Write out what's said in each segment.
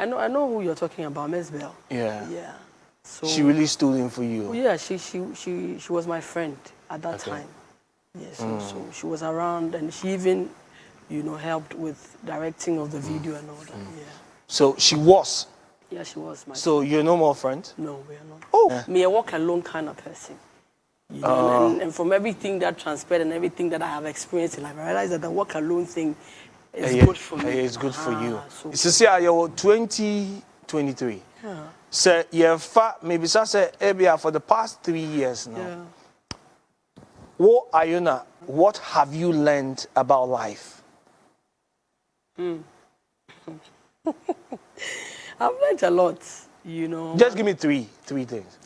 I know who you're talking about, Mzbel. Yeah. Yeah. So she really stood in for you. Yeah, she was my friend at that time. Yeah, so she was around, and she even, helped with directing of the video and all that. Yeah. So she was. Yeah, she was my. So you're no more friends? No, we are not. Oh. Yeah. Me, a walk alone kind of person. And from everything that transpired and everything that I have experienced in life, I realized that the walk alone thing is good for me. It's good for you. So see, you're 2023. Yeah. So maybe for the past 3 years now. Yeah. What, Iona, what have you learned about life? I've learned a lot, Just give me three things.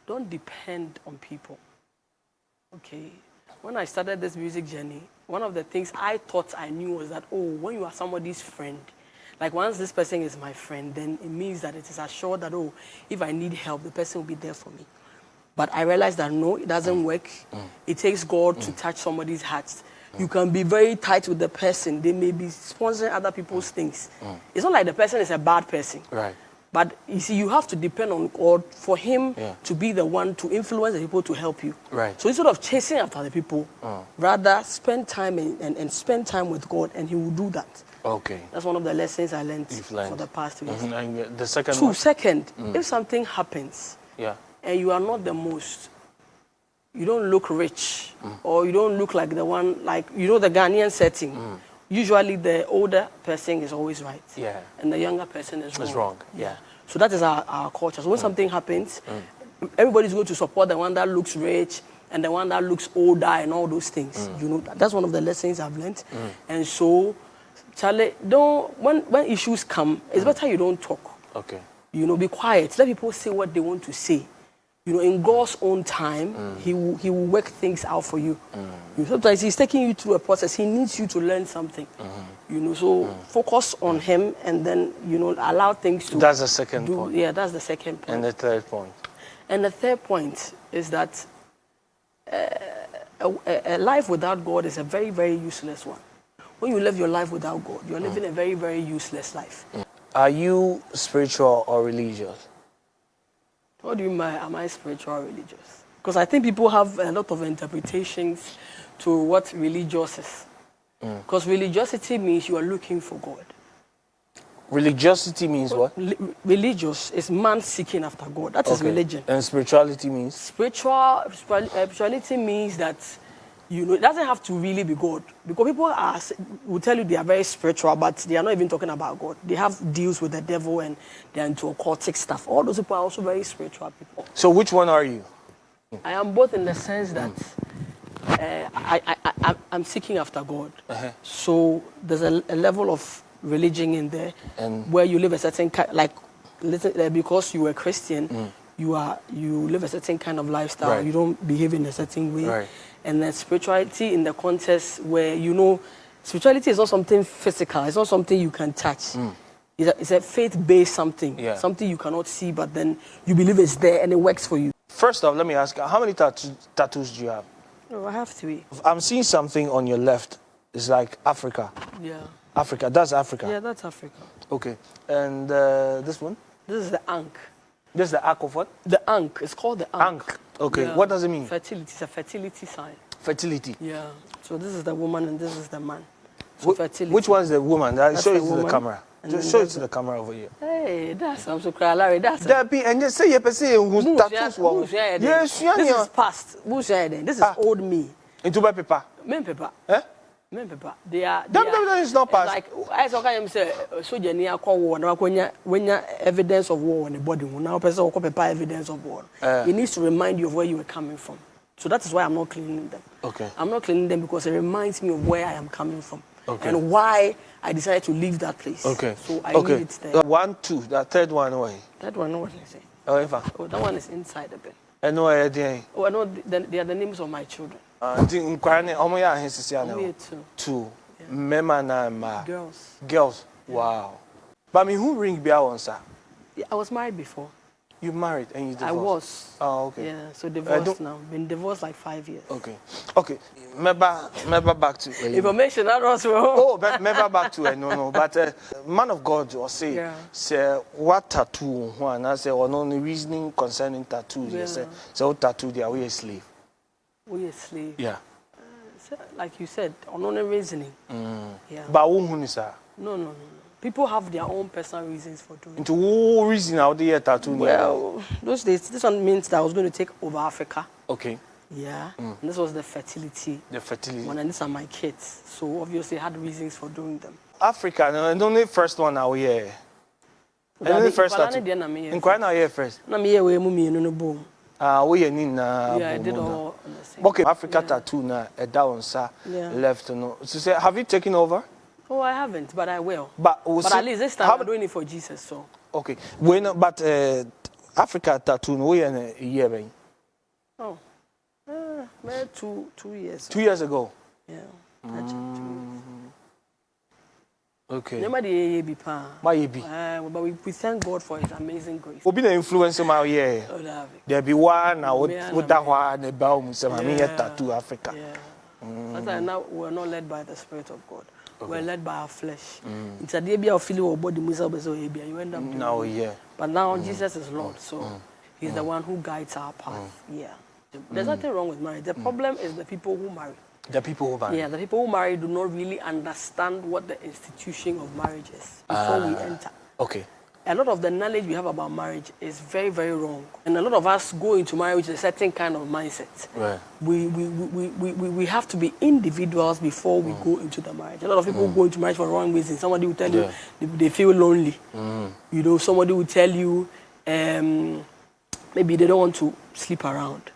Don't depend on people. Okay. When I started this music journey, one of the things I thought I knew was that, when you are somebody's friend, like once this person is my friend, then it means that it is assured that, if I need help, the person will be there for me. But I realized that no, it doesn't work. It takes God to touch somebody's heart. You can be very tight with the person. They may be sponsoring other people's things. It's not like the person is a bad person. Right. But you see, you have to depend on God for him to be the one to influence the people to help you. Right. So instead of chasing after the people, rather spend time and spend time with God, and he will do that. Okay. That's one of the lessons I learned for the past 2 years. And the second one? Second, if something happens and you are not the most, you don't look rich or you don't look like the one, like, the Ghanaian setting. Usually the older person is always right. Yeah. And the younger person is wrong. Wrong. Yeah. So that is our culture. So when something happens, everybody's going to support the one that looks rich and the one that looks older and all those things. That's one of the lessons I've learned. And so, Charlie, when issues come, it's better you don't talk. Okay. Be quiet. Let people say what they want to say. In God's own time, he will work things out for you. Sometimes he's taking you through a process. He needs you to learn something. So focus on him, and then, allow things to... That's the second point. Yeah, that's the second point. And the third point? And the third point is that a life without God is a very, very useless one. When you live your life without God, you're living a very, very useless life. Are you spiritual or religious? What do you mean by, am I spiritual or religious? Because I think people have a lot of interpretations to what religious is. Because religiosity means you are looking for God. Religiosity means what? Religious is man seeking after God. That is religion. And spirituality means? Spirituality means that, it doesn't have to really be God. Because people will tell you they are very spiritual, but they are not even talking about God. They have deals with the devil and they're into occultic stuff. All those people are also very spiritual people. So which one are you? I am both in the sense that I'm seeking after God. So there's a level of religion in there, and where you live a certain kind, because you were Christian, you live a certain kind of lifestyle. Right. You don't behave in a certain way. Right. And then spirituality in the context where, spirituality is not something physical. It's not something you can touch. It's a faith-based something. Something you cannot see, but then you believe it's there and it works for you. First off, let me ask you, how many tattoos do you have? Oh, I have 3. I'm seeing something on your left. It's like Africa. Yeah. Africa. That's Africa. Yeah, that's Africa. Okay. And this one? This is the ankh. This is the ankh of what? The ankh. It's called the ankh. Ankh. Okay. Yeah. What does it mean? Fertility. It's a fertility sign. Fertility. Yeah. So this is the woman and this is the man. So fertility. Which one is the woman? Show it to the camera. Just show it to the camera over here. Hey, that's I'm so crying, Larry. That's and just say who's tattoos. Yes, this is past. This is old me. Into my paper. Men paper. Eh? Men paper. They are. It's not past. Like I saw say soldier near call war. Now when evidence of war on the body. Now person will paper evidence of war. It needs to remind you of where you were coming from. So that is why I'm not cleaning them. Okay. I'm not cleaning them because it reminds me of where I am coming from. Okay. And why I decided to leave that place. Okay. So I leave it there. 1, 2. That third one away. That one, what is it? Oh, that one is inside the bed. And no idea. Oh, I know they are the names of my children. Two. Mema na ma. Girls. Girls. Wow. But me who ring bell on sir? Yeah, I was married before. You married and you divorced? I was. Oh, okay. Yeah, so divorced now. Been divorced like 5 years. Okay. Okay. Remember back to Information that was wrong. Oh, but remember back to no. But man of God will say, what tattoo? One I say, or no reasoning concerning tattoos. Yeah. You say, so tattoo, they are we a slave? We a slave. Yeah. So, like you said, on only reasoning. Yeah. But who is that? No. People have their own personal reasons for doing it. Into what reason how they tattoo? Well, those days, this one means that I was going to take over Africa. Okay. Yeah. And this was the fertility. The fertility. And these are my kids. So obviously I had reasons for doing them. Africa, and only first one out here. And only first tattoo. In quite now here first. I'm here with me no boom. We in yeah, I did all on the same. Okay, Africa tattoo na a down sir left no. So say, have you taken over? Oh, I haven't, but I will. But at least this time I'm doing it for Jesus, so. Okay. But Africa tattoo no in a year, ben. Oh. Maybe 2 years. 2 years ago. Yeah. 2 years. Okay. Never the be pa. But we thank God for His amazing grace. Obi na influence my here. There be one now with that one about me say me tattoo Africa. Yeah. Now we're not led by the Spirit of God. Okay. We're led by our flesh. It's a day of feeling our body you end up doing now, yeah. But now Jesus is Lord, so He's the one who guides our path. Yeah. There's nothing wrong with marriage. The problem is the people who marry. The people who marry. Yeah, the people who marry do not really understand what the institution of marriage is before we enter. Okay. A lot of the knowledge we have about marriage is very, very wrong. And a lot of us go into marriage with a certain kind of mindset. Right. We have to be individuals before we go into the marriage. A lot of people go into marriage for wrong reasons. Somebody will tell you they feel lonely. You know, somebody will tell you maybe they don't want to sleep around.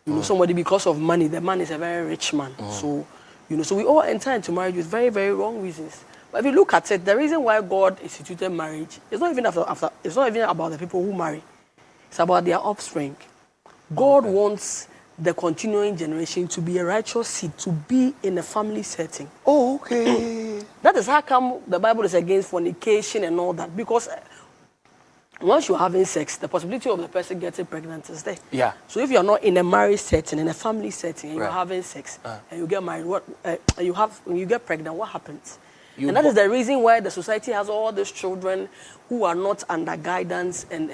You know, somebody because of money, the man is a very rich man. So, you know, so we all enter into marriage with very, very wrong reasons. But if you look at it, the reason why God instituted marriage is not even it's not even about the people who marry. It's about their offspring. God wants the continuing generation to be a righteous seed, to be in a family setting. Oh, okay. That is how come the Bible is against fornication and all that. Because once you're having sex, the possibility of the person getting pregnant is there. Yeah. So if you're not in a marriage setting, in a family setting, and you're having sex, and you get married, when you get pregnant, what happens? And that is the reason why the society has all these children who are not under guidance and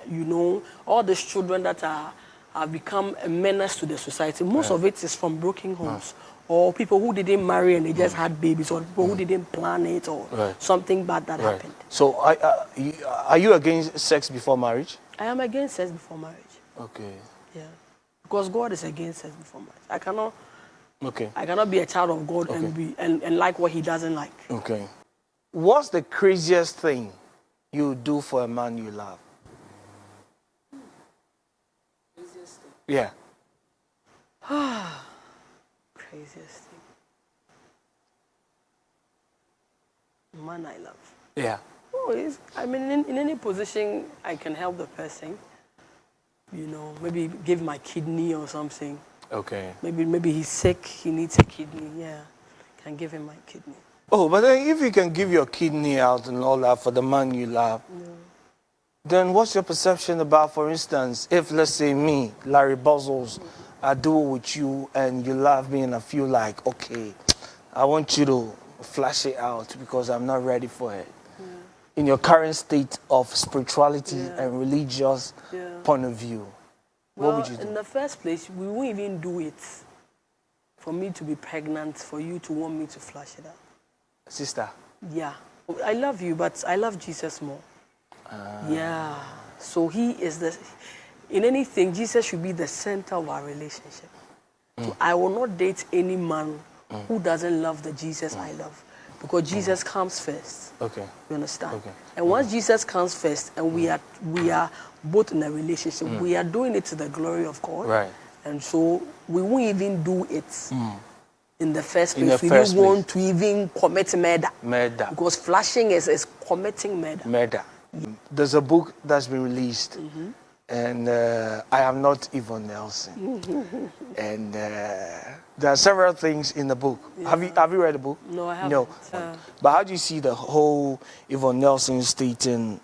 you know, all these children that have become a menace to the society. Most of it is from broken homes or people who didn't marry and they just had babies, or people who didn't plan it, or something bad that happened. So are you against sex before marriage? I am against sex before marriage. Okay. Yeah. Because God is against sex before marriage. I cannot be a child of God and like what He doesn't like. Okay. What's the craziest thing you do for a man you love? Craziest thing? Yeah. Craziest thing. Man I love. Yeah. Oh, I mean, in any position I can help the person. You know, maybe give my kidney or something. Okay. Maybe he's sick, he needs a kidney. Yeah, can give him my kidney. Oh, but then if you can give your kidney out and all that for the man you love, then what's your perception about, for instance, if let's say me, Larry Bozzlz, I do it with you and you love me and I feel like, okay, I want you to flash it out because I'm not ready for it. In your current state of spirituality and religious point of view. Well, what would you do? In the first place, we won't even do it for me to be pregnant, for you to want me to flash it out. Sister? Yeah. I love you, but I love Jesus more. Yeah. So He is in anything, Jesus should be the center of our relationship. So I will not date any man who doesn't love the Jesus I love. Because Jesus comes first. Okay. You understand? Okay. And once Jesus comes first and we are both in a relationship, we are doing it to the glory of God. Right. And so we won't even do it in the first place. We don't want to even commit murder. Because flashing is committing murder. Murder. There's a book that's been released. And I am not Yvonne Nelson. And there are several things in the book. Have you read the book? No, I haven't. No. But how do you see the whole Yvonne Nelson stating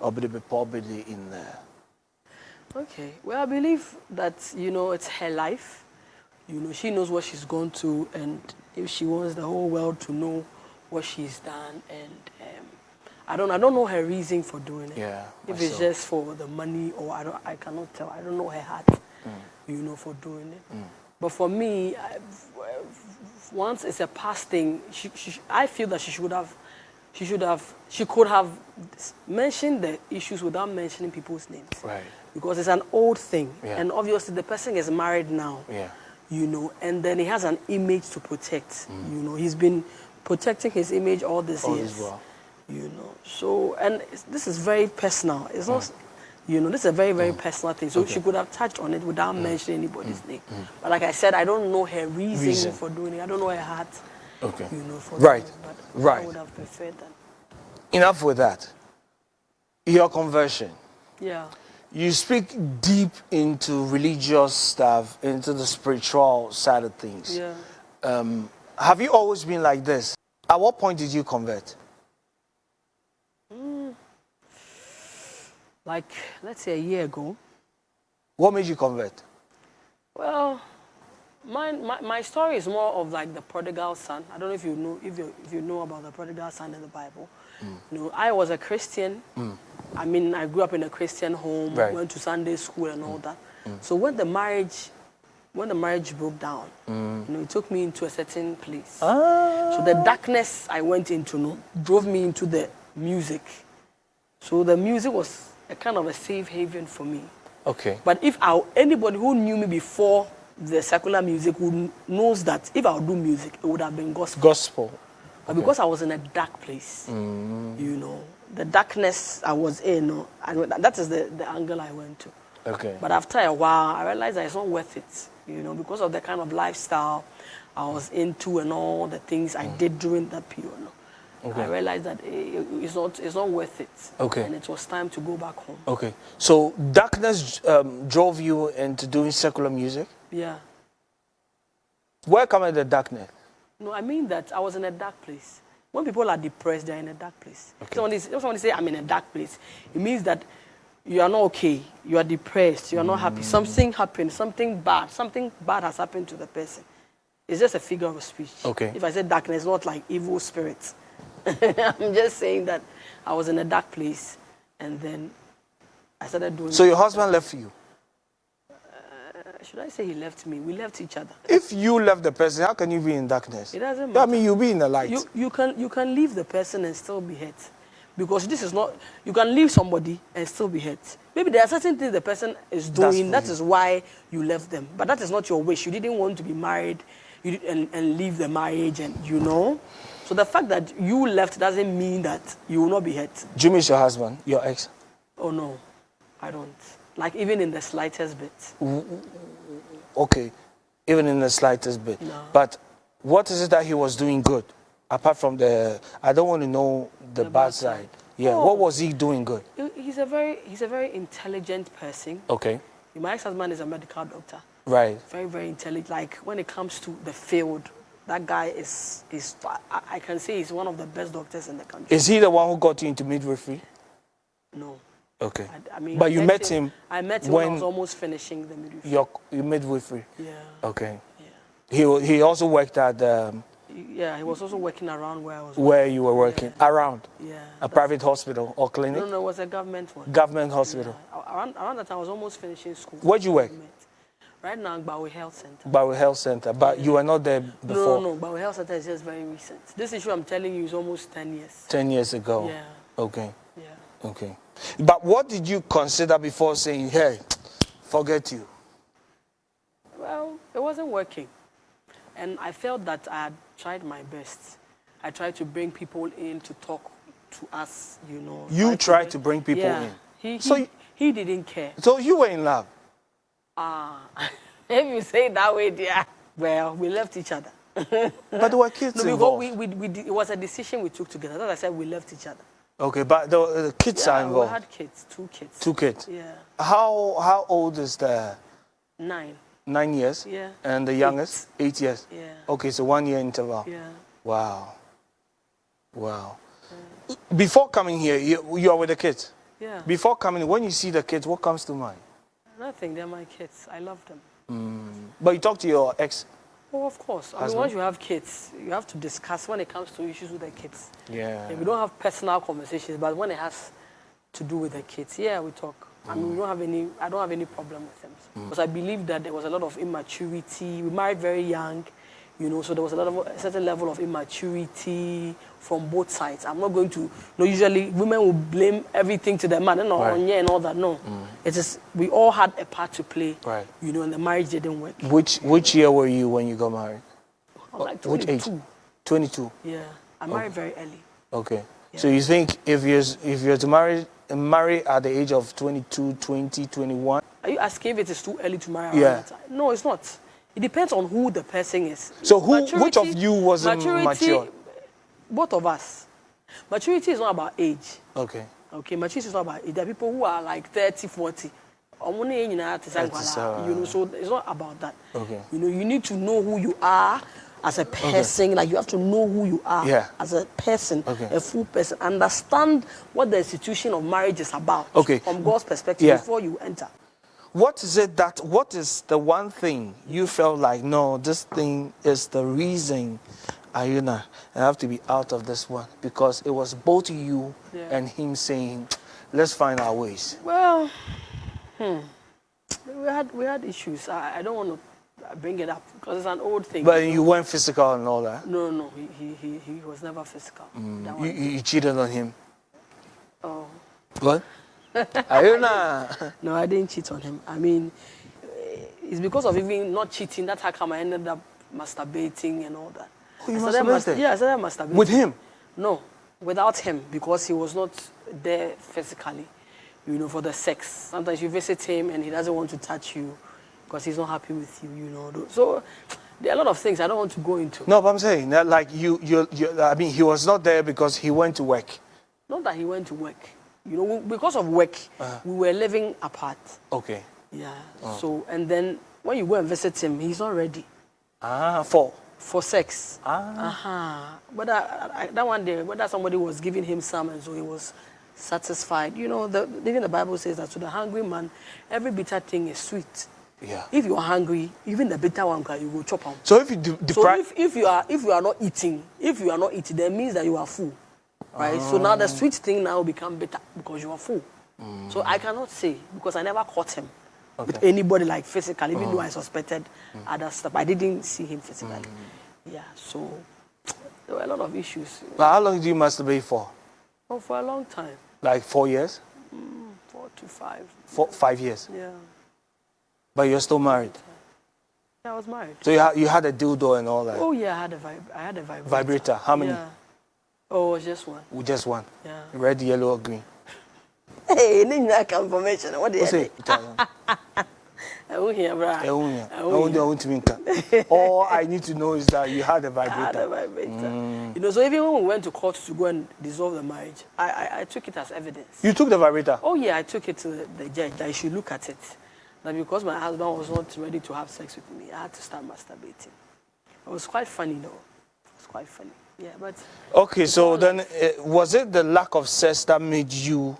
in there? Okay. Well, I believe that, it's her life. She knows what she's gone through, and if she wants the whole world to know what she's done, and I don't know her reason for doing it. Yeah. If it's just for the money, or I cannot tell. I don't know her heart, for doing it. But for me, once it's a past thing, I feel that she could have mentioned the issues without mentioning people's names. Right. Because it's an old thing. Yeah. And obviously the person is married now. Yeah. And then he has an image to protect. He's been protecting his image all these years. Well. So, and this is very personal. It's not, this is a very, very personal thing. So she could have touched on it without mentioning anybody's name. But like I said, I don't know her reason for doing it. I don't know her heart. Okay. For Right. doing it. But Right. I would have preferred that. Enough with that. Your conversion. Yeah. You speak deep into religious stuff, into the spiritual side of things. Yeah. Have you always been like this? At what point did you convert? Like, let's say a year ago. What made you convert? Well, my story is more of like the prodigal son. I don't know if you know about the prodigal son in the Bible. I was a Christian. I mean, I grew up in a Christian home, Right. went to Sunday school and all that. So when the marriage broke down, it took me into a certain place. So the darkness I went into drove me into the music. So the music was a kind of a safe haven for me. Okay. But if anybody who knew me before the secular music knows that if I would do music, it would have been gospel. Gospel. But because I was in a dark place, the darkness I was in, that is the angle I went to. Okay. But after a while, I realized that it's not worth it, because of the kind of lifestyle I was into and all the things I did during that period. Okay. I realized that it's not worth it. Okay. And it was time to go back home. Okay. So darkness drove you into doing secular music? Yeah. Where come the darkness? No, I mean that I was in a dark place. When people are depressed, they're in a dark place. Okay. If somebody say I'm in a dark place, it means that you are not okay. You are depressed. You are not happy. Something happened. Something bad has happened to the person. It's just a figure of speech. Okay. If I say darkness, not like evil spirits. I'm just saying that I was in a dark place, and then I started doing. So your husband left you? Should I say he left me? We left each other. If you left the person, how can you be in darkness? It doesn't I matter. mean, you'll be in the light. You can leave the person and still be hurt, because this is not. You can leave somebody and still be hurt. Maybe there are certain things the person is doing. That is why you left them. But that is not your wish. You didn't want to be married, and leave the marriage, and So the fact that you left doesn't mean that you will not be hurt. Do you miss your husband, your ex? Oh no, I don't. Like even in the slightest bit. Okay, even in the slightest bit. No. But what is it that he was doing good? Apart from I don't want to know the bad side. Yeah, Oh. what was he doing good? He's a very intelligent person. Okay, My ex-husband is a medical doctor. right. Very, very intelligent. Like when it comes to the field, that guy is I can say he's one of the best doctors in the country. Is he the one who got you into midwifery? No. Okay. I mean, But you met him I met him when I was almost finishing the midwifery. your midwifery? Yeah. Okay. Yeah. He also worked at Yeah, he was also working around where I was where you were working, around Yeah. a private hospital or clinic? No, it was a government one. Government hospital. Yeah. Around that time, I was almost finishing school. Where'd you work? Right now, Bawe Health Center. Bawe Health Center. But you were not there before? No, Bawe Health Center is just very recent. This issue I'm telling you is almost 10 years. 10 years ago? Yeah. Okay. Yeah. Okay. But what did you consider before saying, hey, forget you? Well, it wasn't working. And I felt that I had tried my best. I tried to bring people in to talk to us, You tried to bring people in? He didn't care. So you were in love? If you say it that way, dear, well, we left each other. But there were kids involved. It was a decision we took together. As I said, we left each other. Okay, but the kids are involved? We had kids, 2 kids. 2 kids? Yeah. How old is the... 9. 9 years? Yeah. And the youngest? 8 years? Yeah. Okay, so 1 year interval. Yeah. Wow. Wow. Before coming here, you are with the kids? Yeah. Before coming, when you see the kids, what comes to mind? Nothing. They're my kids. I love them. But you talk to your ex? Oh, of course. I mean, once you have kids, you have to discuss when it comes to issues with the kids. Yeah. We don't have personal conversations, but when it has to do with the kids, yeah, we talk. I mean, I don't have any problem with them. Because I believe that there was a lot of immaturity. We married very young, you know, so there was a certain level of immaturity from both sides. I'm not going to, you know, usually women will blame everything to the man, and all that. No. It is, we all had a part to play, you know, and the marriage didn't work. Which year were you when you got married? I was like 22. Which age? 22? Yeah. I married very early. Okay. Yeah. So you think if you're to marry at the age of 22, 20, 21? Are you asking if it is too early to marry? Yeah. No, it's not. It depends on who the person is. So which of you wasn't mature? Both of us. Maturity is not about age. Okay. Okay, maturity is not about age. There are people who are like 30, 40. You know, so it's not about that. Okay. You know, you need to know who you are as a person. Okay. Like, you have to know who you are as a person, a full person. Understand what the institution of marriage is about from God's perspective before you enter. What is the one thing you felt like, no, this thing is the reason, Iona, I have to be out of this one? Because it was both you and him saying, let's find our ways. Well, we had issues. I don't want to bring it up because it's an old thing. But you weren't physical and all that? No, he was never physical. You cheated on him? Oh. What? Iona. No, I didn't cheat on him. I mean, it's because of even not cheating. That's how come I ended up masturbating and all that. Oh, you masturbated? I started masturbating. With him? No, without him, because he was not there physically, you know, for the sex. Sometimes you visit him and he doesn't want to touch you because he's not happy with you, you know. So there are a lot of things I don't want to go into. No, but I'm saying that, like, I mean, he was not there because he went to work. Not that he went to work. You know, because of work, we were living apart. Okay. Yeah. So, and then when you go and visit him, he's not ready. For sex. But that one day, whether somebody was giving him some, and so he was satisfied. You know, even the Bible says that to the hungry man, every bitter thing is sweet. Yeah. If you are hungry, even the bitter one, you will chop on. So if you if you are not eating, that means that you are full. Right? So now the sweet thing now become bitter because you are full. So I cannot say, because I never caught him with anybody like physically, even though I suspected other stuff. I didn't see him physically. Yeah, so there were a lot of issues. But how long do you masturbate for? Oh, for a long time. Like 4 years? 4 to 5. 5 years? Yeah. But you're still married? Yeah, I was married. So you had a dildo and all that? Oh yeah, I had a vibrator. Vibrator? How many? Yeah. Oh, just one. Just one? Yeah. Red, yellow, or green? Hey, need that confirmation. What do you say? I won't hear, bro. All I need to know is that you had a vibrator. I had a vibrator. You know, so even when we went to court to go and dissolve the marriage, I took it as evidence. You took the vibrator? Oh yeah, I took it to the judge that I should look at it. That because my husband was not ready to have sex with me, I had to start masturbating. It was quite funny though. It was quite funny. Yeah, but... Okay, so then was it the lack of sex that made you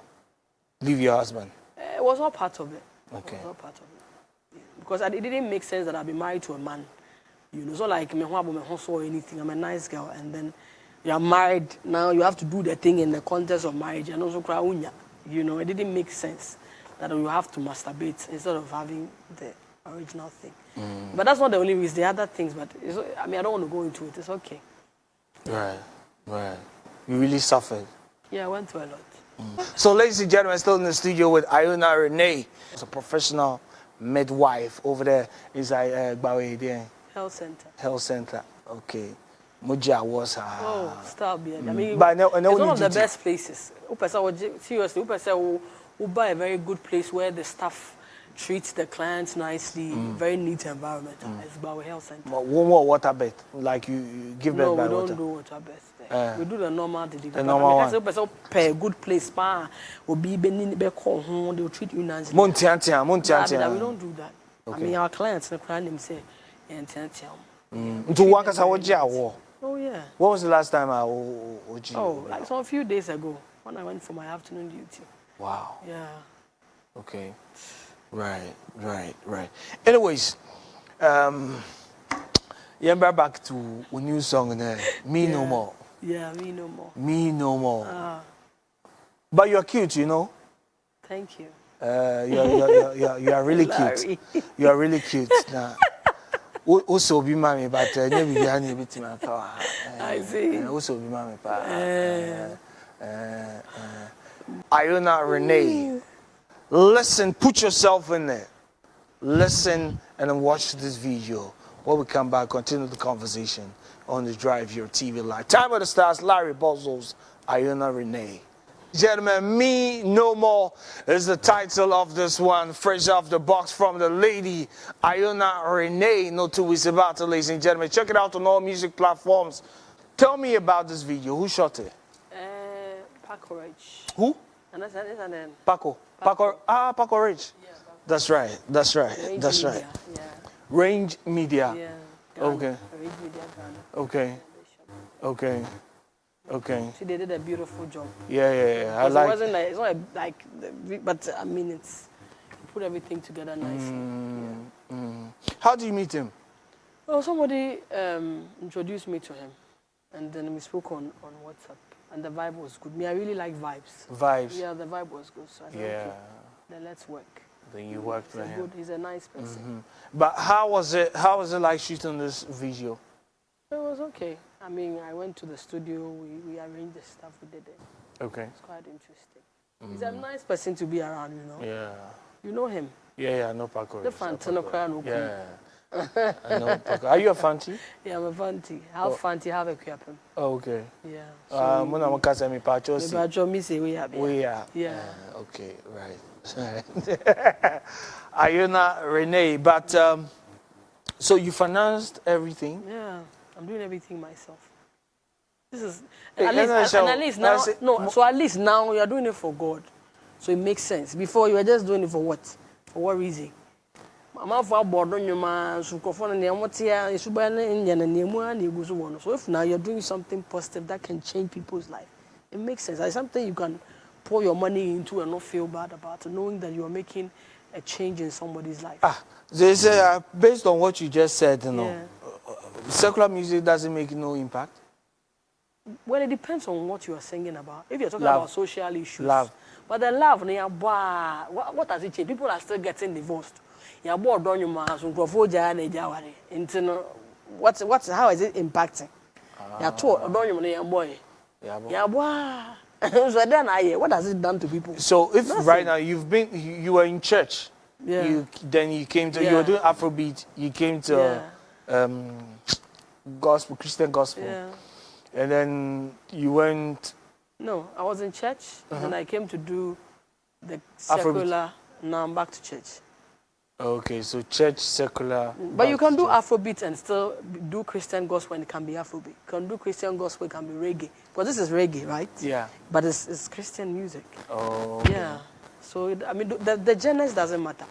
leave your husband? It was not part of it. Okay. It was not part of it. Yeah. Because it didn't make sense that I'd be married to a man. You know, so like me or anything. I'm a nice girl, and then you're married. Now you have to do the thing in the context of marriage, and also cry unya. You know, it didn't make sense that you have to masturbate instead of having the original thing. But that's not the only reason. There are other things, but I mean, I don't want to go into it. It's okay. Right. You really suffered. Yeah, I went through a lot. So, ladies and gentlemen, still in the studio with Iona Reine. She's a professional midwife over there inside Health Center. Health Center. Okay. Muja was her. Oh, stop, yeah. I mean, but it's one of the best places. Seriously, we buy a very good place where the staff treats the clients nicely, very neat environment. It's Mzbel Health Center. But one more water bed, like you give birth by water? No, we don't do water beds there. We do the normal delivery. The normal one. A good place, they'll treat you nicely. Montiantia. We don't do that. Okay. I mean, our clients, the client them say, oh, yeah. When was the last time like a few days ago, when I went for my afternoon duty. Wow. Yeah. Okay. Right. Anyways, back to a new song there. Me No More. Yeah, Me No More. Me No More. But you're cute, you know. Thank you. You are really cute. You are really cute. Now, also be mommy, but never be behind bit my car. I see. Also be mommy, Iona Reine. Listen, put yourself in there. Listen and then watch this video. When we come back, continue the conversation on the Drive Your TV Live. Time of the Stars, Larry Bozzlz, Iona Reine. Gentlemen, Me No More is the title of this one. Fresh off the box from the lady, Iona Reine. No 2 weeks about it, ladies and gentlemen. Check it out on all music platforms. Tell me about this video. Who shot it? Paco Rich. Who? And then Paco. Paco Rich. Yeah, Paco. That's right. Range Media. Yeah. Range Media. Yeah. Ghana. Okay. Range Media, Ghana. Okay. See, they did a beautiful job. Yeah. I like. It wasn't like, it's not like, but I mean, it's put everything together nicely. How do you meet him? Well, somebody introduced me to him, and then we spoke on WhatsApp, and the vibe was good. I really like vibes. Yeah, the vibe was good. So I said, okay, then let's work. Then you worked with him. He's a nice person. But how was it like shooting this video? It was okay. I mean, I went to the studio, we arranged the stuff, we did it. Okay. It's quite interesting. He's a nice person to be around, you know. Yeah. You know him? Yeah, I know Paco. The Fantino Crown. Yeah. I know Paco. Are you a Fanti? Yeah, I'm a Fanti. Half Fanti, half a Kuyapem. Oh, okay. Yeah. When I'm a me Pacho. We are. Yeah. Okay, right. Iona Reine, but so you financed everything? Yeah. I'm doing everything myself. This is at least now you're doing it for God, so it makes sense. Before you were just doing it for what? For what reason? So if now you're doing something positive that can change people's life, it makes sense. It's something you can pour your money into and not feel bad about, knowing that you are making a change in somebody's life. They say based on what you just said, you know. Secular music doesn't make no impact? Well, it depends on what you are singing about. If you're talking about social issues. Love. But the love, what does it change? People are still getting divorced. How is it impacting? So then what has it done to people? So if right now you were in church, then you came to, you were doing Afrobeat, you came to Christian gospel, and then you went. No, I was in church, and I came to do the secular. Afrobeat. Now I'm back to church. Okay, so church, secular. But you can do Afrobeat and still do Christian gospel, and it can be Afrobeat. You can do Christian gospel, it can be reggae. Because this is reggae, right? Yeah. But it's Christian music. Oh. Okay. Yeah. So I mean, the genres doesn't matter.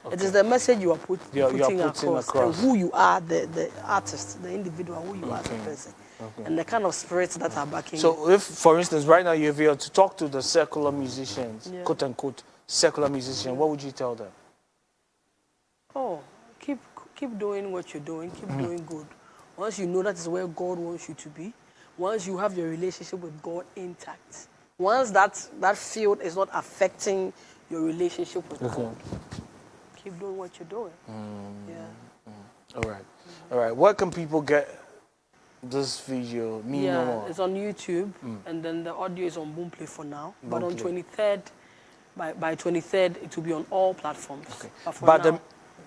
Okay. It is the message you are putting across, and who you are, the artist, the individual, who you are as a person, and the kind of spirits that are backing. So if, for instance, right now if you were to talk to the secular musicians, quote unquote secular musicians, what would you tell them? Oh, keep doing what you're doing, keep doing good. Once you know that is where God wants you to be, once you have your relationship with God intact, once that field is not affecting your relationship with God, keep doing what you're doing. All right. Where can people get this video? Me No More? It's on YouTube, and then the audio is on Boomplay for now. But on 23rd, by 23rd, it will be on all platforms. Okay. But now,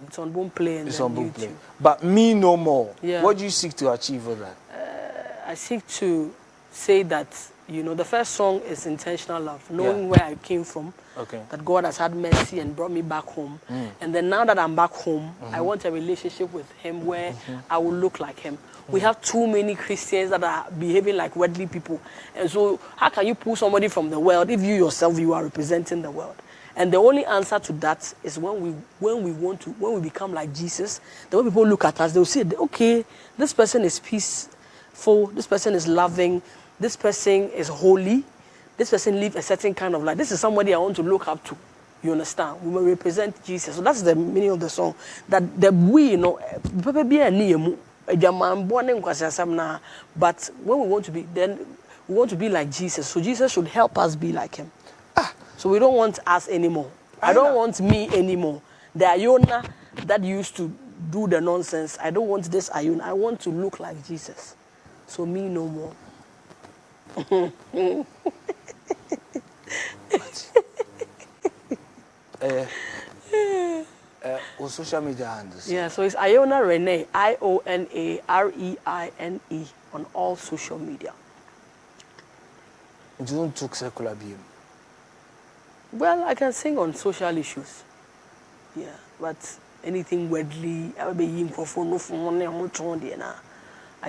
it's on Boomplay and on YouTube. But Me No More, what do you seek to achieve with that? I seek to say that, the first song is intentional love, knowing where I came from, that God has had mercy and brought me back home. And then now that I'm back home, I want a relationship with Him where I will look like Him. We have too many Christians that are behaving like worldly people. And so how can you pull somebody from the world if you yourself, you are representing the world? And the only answer to that is when we become like Jesus, the way people look at us, they'll say, okay, this person is peaceful, this person is loving, this person is holy, this person lives a certain kind of life. This is somebody I want to look up to. You understand? We will represent Jesus. So that's the meaning of the song. That the we, you know, but when we want to be, then we want to be like Jesus. So Jesus should help us be like him. So we don't want us anymore. I don't want me anymore. The Iona that used to do the nonsense. I don't want this Iona. I want to look like Jesus. So me no more. Or social media handles. Yeah, so it's Iona Reine, IONAREINE on all social media. You don't took secular beam. Well, I can sing on social issues. Yeah, but anything weirdly, I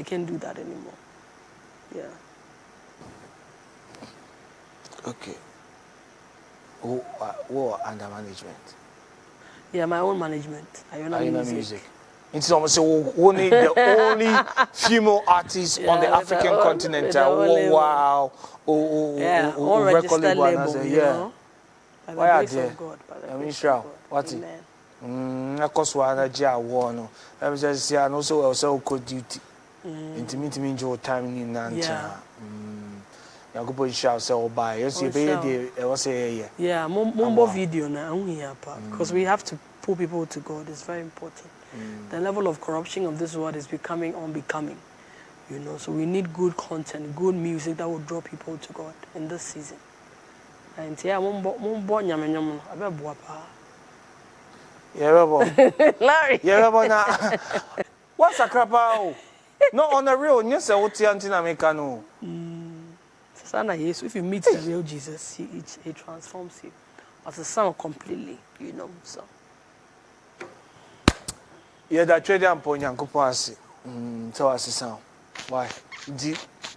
can't do that anymore. Yeah. Okay. Who under management? Yeah, my own management. Iona Music. It's almost only the only female artist on the African continent. Wow. Registered label, yeah. Why are they? I mean, sure. What? I cost one a jar one. I was just saying, also also code duty. Intimate means your time in Nanta. You go put shall sell by. Yes, you pay it was a yeah, more video now because we have to pull people to God. It's very important. The level of corruption of this world is becoming unbecoming. You know, so we need good content, good music that will draw people to God in this season. And yeah, Larry. Yeah, what's a crap? No, on the real, yes, I would say anti-Americano. If you meet the real Jesus, he transforms you as a son completely, you know. So yeah, that trading and point and coupons. So as a son, why?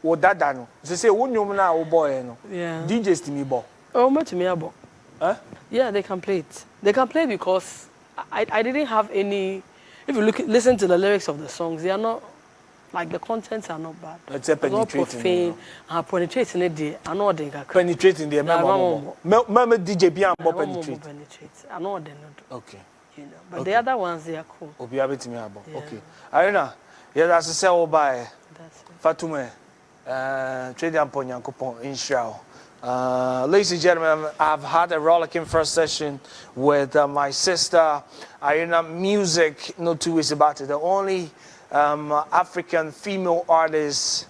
What that done? They say, "Who knew now, oh boy, no." Yeah. DJs to me, bo. Oh, to me, bo. Huh? Yeah, they can play it. They can play because I didn't have any. If you listen to the lyrics of the songs, they are not. Like the contents are not bad. It's penetrating. Penetrating it. I know they can. Penetrating the Mama DJ beyond penetrate. I know they not. Okay. You know, but the other ones they are cool. Obi abeti me abo. Okay. Iona, yeah, that's a sell by. That's it. Fatume, trading and point Yankopon in Shao. Ladies and gentlemen, I've had a rollicking first session with my sister, Iona Music. No two ways about it. The only African female artist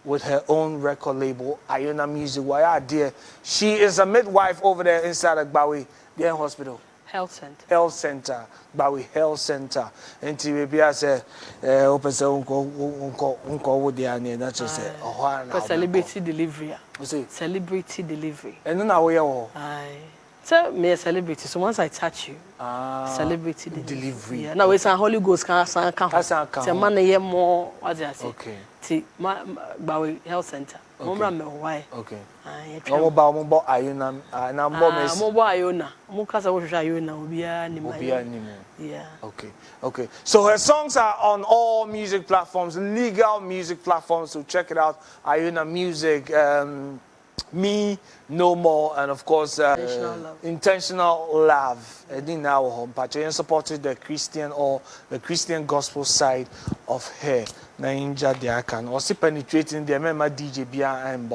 with her own record label, Iona Music. Why are dear? She is a midwife over there inside of Bawi, the hospital. Health center. Health center. Bawi Health Center. And maybe I say, open say unko with the ane. That's just say, oh, celebrity delivery. Celebrity delivery. And then now we are. Aye. So me a celebrity. So once I touch you, celebrity delivery. Yeah. Now it's a Holy Ghost can count. So man a year more. What do I say? Okay. See, Bawi Health Center. Okay. Okay. Mobile Iona. Na mobile. Mobile Iona. Mukasa wo hwa Iona obia ni ma. Yeah. Okay. Okay. So her songs are on all music platforms, legal music platforms. So check it out. Iona Music. Me No More, and of course Intentional Love. I think now home patch and supported the Christian or the Christian gospel side of her. Na inja dia can also penetrating the member DJ Bia and